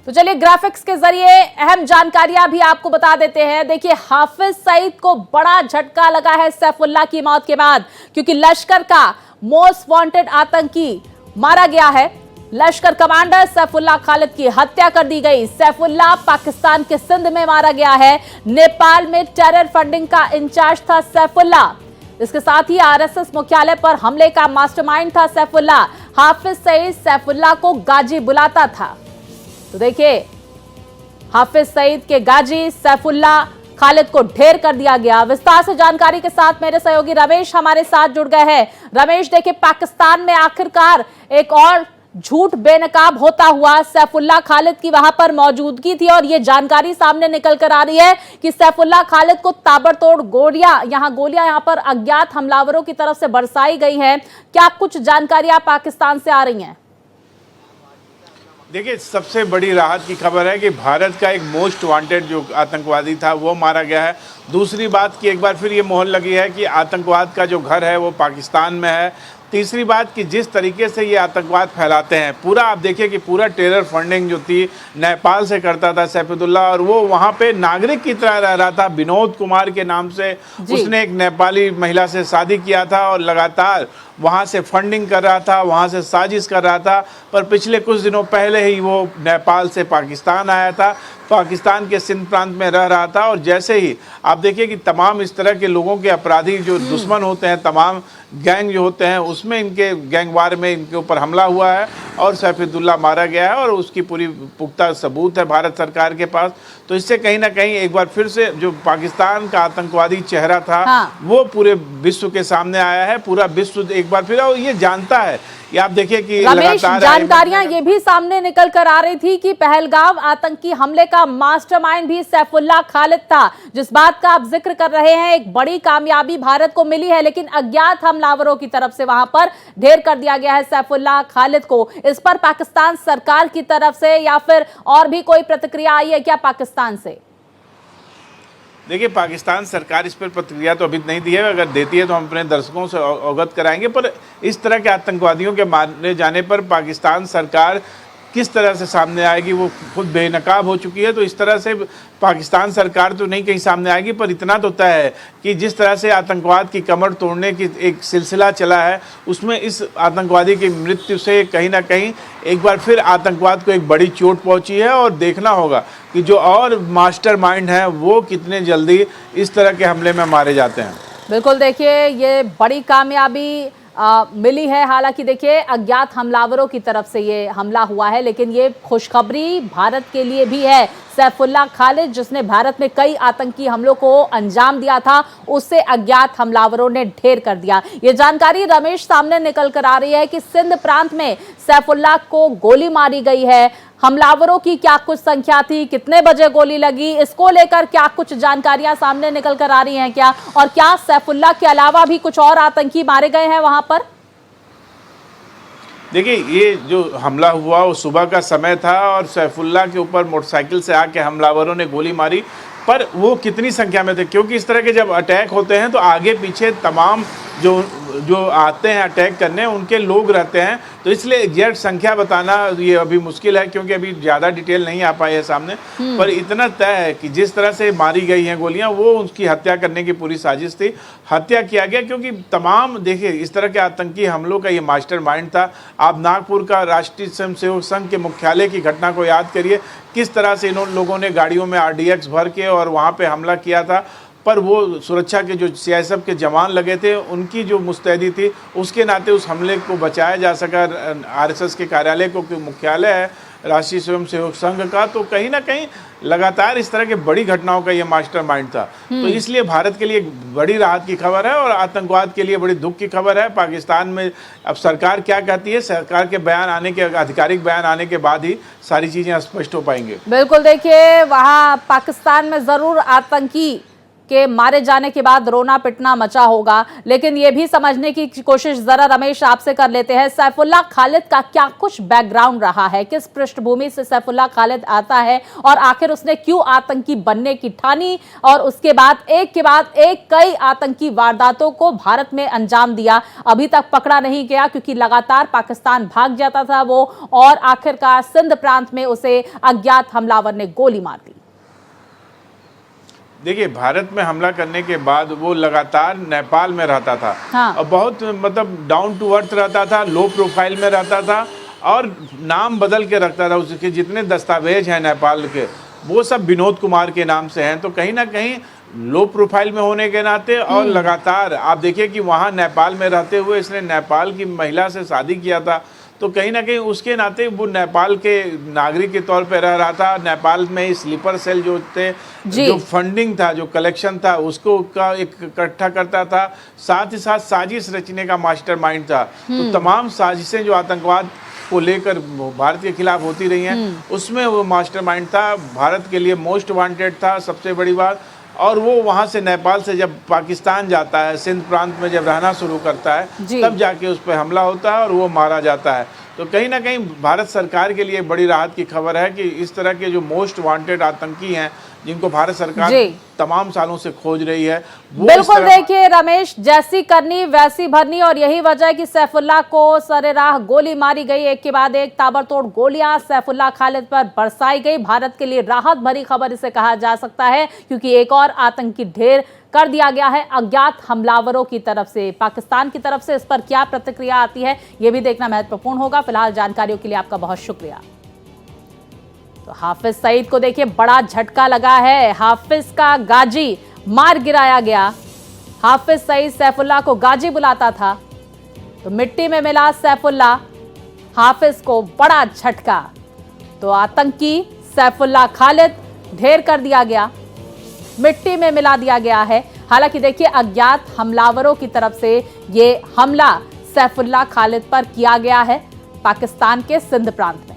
तो चलिए ग्राफिक्स के जरिए अहम जानकारियां भी आपको बता देते हैं। देखिए, हाफिज सईद को बड़ा झटका लगा है सैफुल्लाह की मौत के बाद, क्योंकि लश्कर का मोस्ट वांटेड आतंकी मारा गया है। लश्कर कमांडर सैफुल्लाह खालिद की हत्या कर दी गई। सैफुल्लाह पाकिस्तान के सिंध में मारा गया है। नेपाल में टेरर फंडिंग का इंचार्ज था सैफुल्लाह। इसके साथ ही आरएसएस मुख्यालय पर हमले का मास्टरमाइंड था सैफुल्लाह। हाफिज सईद सैफुल्लाह को गाजी बुलाता था। तो देखिए, हाफिज सईद के गाजी सैफुल्लाह खालिद को ढेर कर दिया गया। विस्तार से जानकारी के साथ मेरे सहयोगी रमेश हमारे साथ जुड़ गए हैं। रमेश, देखिए, पाकिस्तान में आखिरकार एक और झूठ बेनकाब होता हुआ सैफुल्लाह खालिद की वहां पर मौजूदगी थी, और ये जानकारी सामने निकल कर आ रही है कि सैफुल्लाह खालिद को ताबड़तोड़ गोलियां यहां पर अज्ञात हमलावरों की तरफ से बरसाई गई हैं। क्या कुछ जानकारियां पाकिस्तान से आ रही हैं? देखिए, सबसे बड़ी राहत की खबर है कि भारत का एक मोस्ट वांटेड जो आतंकवादी था वो मारा गया है। दूसरी बात कि एक बार फिर ये मोहर लगी है कि आतंकवाद का जो घर है वो पाकिस्तान में है। तीसरी बात कि जिस तरीके से ये आतंकवाद फैलाते हैं, पूरा आप देखिए कि पूरा टेरर फंडिंग जो थी नेपाल से करता था सैफुद्दौला, और वो वहाँ पे नागरिक की तरह रह रहा था। विनोद कुमार के नाम से उसने एक नेपाली महिला से शादी किया था और लगातार वहाँ से फंडिंग कर रहा था, वहाँ से साजिश कर रहा था। पर पिछले कुछ दिनों पहले ही वो नेपाल से पाकिस्तान आया था, पाकिस्तान के सिंध प्रांत में रह रहा था, और जैसे ही आप देखिए कि तमाम इस तरह के लोगों के अपराधी जो दुश्मन होते हैं, तमाम गैंग जो होते हैं, उसमें इनके गैंगवार में इनके ऊपर हमला हुआ है और सैफुद्दौला मारा गया है, और उसकी पूरी पुख्ता सबूत है भारत सरकार के पास। तो इससे कहीं ना कहीं एक बार फिर से जो पाकिस्तान का आतंकवादी चेहरा था वो पूरे विश्व के सामने आया है। पूरा विश्व एक बार फिर ये जानता है। ये आप देखिए कि रमेश, जानकारियां ये भी सामने निकल कर आ रही थी कि पहलगाम आतंकी हमले का मास्टरमाइंड भी सैफुल्लाह खालिद था। जिस बात का आप जिक्र कर रहे हैं, एक बड़ी कामयाबी भारत को मिली है, लेकिन अज्ञात हमलावरों की तरफ से वहां पर ढेर कर दिया गया है सैफुल्लाह खालिद को। इस पर पाकिस्तान सरकार की तरफ से या फिर और भी कोई प्रतिक्रिया आई है क्या पाकिस्तान से? देखिए, पाकिस्तान सरकार इस पर प्रतिक्रिया तो अभी नहीं दी है। अगर देती है तो हम अपने दर्शकों से अवगत कराएंगे। पर इस तरह के आतंकवादियों के मारे जाने पर पाकिस्तान सरकार किस तरह से सामने आएगी, वो खुद बेनकाब हो चुकी है। तो इस तरह से पाकिस्तान सरकार तो नहीं कहीं सामने आएगी, पर इतना तो तय है कि जिस तरह से आतंकवाद की कमर तोड़ने की एक सिलसिला चला है, उसमें इस आतंकवादी की मृत्यु से कहीं ना कहीं एक बार फिर आतंकवाद को एक बड़ी चोट पहुंची है। और देखना होगा कि जो और मास्टरमाइंड हैं वो कितने जल्दी इस तरह के हमले में मारे जाते हैं। बिल्कुल, देखिए, ये बड़ी कामयाबी मिली है। हालांकि देखिए, अज्ञात हमलावरों की तरफ से ये हमला हुआ है, लेकिन ये खुशखबरी भारत के लिए भी है। सैफुल्लाह खालिद, जिसने भारत में कई आतंकी हमलों को अंजाम दिया था, उससे अज्ञात हमलावरों ने ढेर कर दिया। ये जानकारी रमेश सामने निकल कर आ रही है कि सिंध प्रांत में सैफुल्लाह को गोली मारी गई है। हमलावरों की क्या कुछ संख्या थी, कितने बजे गोली लगी, इसको लेकर क्या कुछ जानकारियां सामने निकल कर आ रही हैं क्या? और क्या सैफुल्लाह के अलावा भी कुछ और आतंकी मारे गए हैं वहां पर? देखिए, ये जो हमला हुआ वो सुबह का समय था, और सैफुल्लाह के ऊपर मोटरसाइकिल से आके हमलावरों ने गोली मारी। पर वो कितनी संख्या में थे, क्योंकि इस तरह के जब अटैक होते हैं तो आगे पीछे तमाम जो आते हैं अटैक करने, उनके लोग रहते हैं। तो इसलिए एग्जैक्ट संख्या बताना ये अभी मुश्किल है, क्योंकि अभी ज़्यादा डिटेल नहीं आ पाई है सामने। पर इतना तय है कि जिस तरह से मारी गई हैं गोलियां, वो उसकी हत्या करने की पूरी साजिश थी। हत्या किया गया क्योंकि तमाम, देखिए, इस तरह के आतंकी हमलों का ये मास्टरमाइंड था। आप नागपुर का राष्ट्रीय स्वयंसेवक संघ के मुख्यालय की घटना को याद करिए, किस तरह से इन लोगों ने गाड़ियों में RDX भर के और वहाँ पर हमला किया था। पर वो सुरक्षा के जो CISF के जवान लगे थे, उनकी जो मुस्तैदी थी, उसके नाते उस हमले को बचाया जा सका। RSS के कार्यालय को मुख्यालय है राष्ट्रीय स्वयंसेवक संघ का, तो कहीं ना कहीं लगातार इस तरह के बड़ी घटनाओं का ये मास्टरमाइंड था। तो इसलिए भारत के लिए एक बड़ी राहत की खबर है, और आतंकवाद के लिए बड़ी दुख की खबर है। पाकिस्तान में अब सरकार क्या कहती है, सरकार के बयान आने के, आधिकारिक बयान आने के बाद ही सारी चीज़ें स्पष्ट हो पाएंगे। बिल्कुल, देखिए, वहाँ पाकिस्तान में ज़रूर आतंकी के मारे जाने के बाद रोना पिटना मचा होगा, लेकिन ये भी समझने की कोशिश जरा रमेश आपसे कर लेते हैं, सैफुल्लाह खालिद का क्या कुछ बैकग्राउंड रहा है, किस पृष्ठभूमि से सैफुल्लाह खालिद आता है और आखिर उसने क्यों आतंकी बनने की ठानी और उसके बाद एक के बाद एक कई आतंकी वारदातों को भारत में अंजाम दिया। अभी तक पकड़ा नहीं गया क्योंकि लगातार पाकिस्तान भाग जाता था वो, और आखिरकार सिंध प्रांत में उसे अज्ञात हमलावर ने गोली मार दी। देखिए, भारत में हमला करने के बाद वो लगातार नेपाल में रहता था। हाँ। और बहुत मतलब डाउन टू अर्थ रहता था, लो प्रोफाइल में रहता था और नाम बदल के रखता था। उसके जितने दस्तावेज हैं नेपाल के वो सब विनोद कुमार के नाम से हैं। तो कहीं ना कहीं लो प्रोफाइल में होने के नाते और लगातार आप देखिए कि वहाँ नेपाल में रहते हुए इसने नेपाल की महिला से शादी किया था, तो कहीं ना कहीं उसके नाते वो नेपाल के नागरिक के तौर पर रह रहा था। नेपाल में स्लीपर सेल जो थे, जो फंडिंग था, जो कलेक्शन था, उसको का एक इकट्ठा करता था, साथ ही साथ साजिश रचने का मास्टरमाइंड था। तो तमाम साजिशें जो आतंकवाद को लेकर भारत के खिलाफ होती रही हैं, उसमें वो मास्टरमाइंड था, भारत के लिए मोस्ट वांटेड था सबसे बड़ी बात। और वो वहाँ से नेपाल से जब पाकिस्तान जाता है, सिंध प्रांत में जब रहना शुरू करता है, तब जाके उस पर हमला होता है और वो मारा जाता है। तो कहीं ना कहीं भारत सरकार के लिए बड़ी राहत की खबर है कि इस तरह के जो मोस्ट वांटेड आतंकी हैं, जिनको भारत सरकार तमाम सालों से खोज रही है, वो बिल्कुल देखिए रमेश, जैसी करनी वैसी भरनी, और यही वजह है कि सैफुल्लाह को सरेराह गोली मारी गई। एक के बाद एक ताबड़तोड़ गोलियां सैफुल्लाह खालिद पर बरसाई गई। भारत के लिए राहत भरी खबर इसे कहा जा सकता है, क्योंकि एक और आतंकी ढेर कर दिया गया है अज्ञात हमलावरों की तरफ से। पाकिस्तान की तरफ से इस पर क्या प्रतिक्रिया आती है, यह भी देखना महत्वपूर्ण होगा। फिलहाल जानकारियों के लिए आपका बहुत शुक्रिया। तो हाफिज सईद को देखिए बड़ा झटका लगा है। हाफिज का गाजी मार गिराया गया। हाफिज सईद सैफुल्लाह को गाजी बुलाता था, तो मिट्टी में मिला सैफुल्लाह, हाफिज को बड़ा झटका। तो आतंकी सैफुल्लाह खालिद ढेर कर दिया गया, मिट्टी में मिला दिया गया है। हालांकि देखिए अज्ञात हमलावरों की तरफ से ये हमला सैफुल्लाह खालिद पर किया गया है पाकिस्तान के सिंध प्रांत में।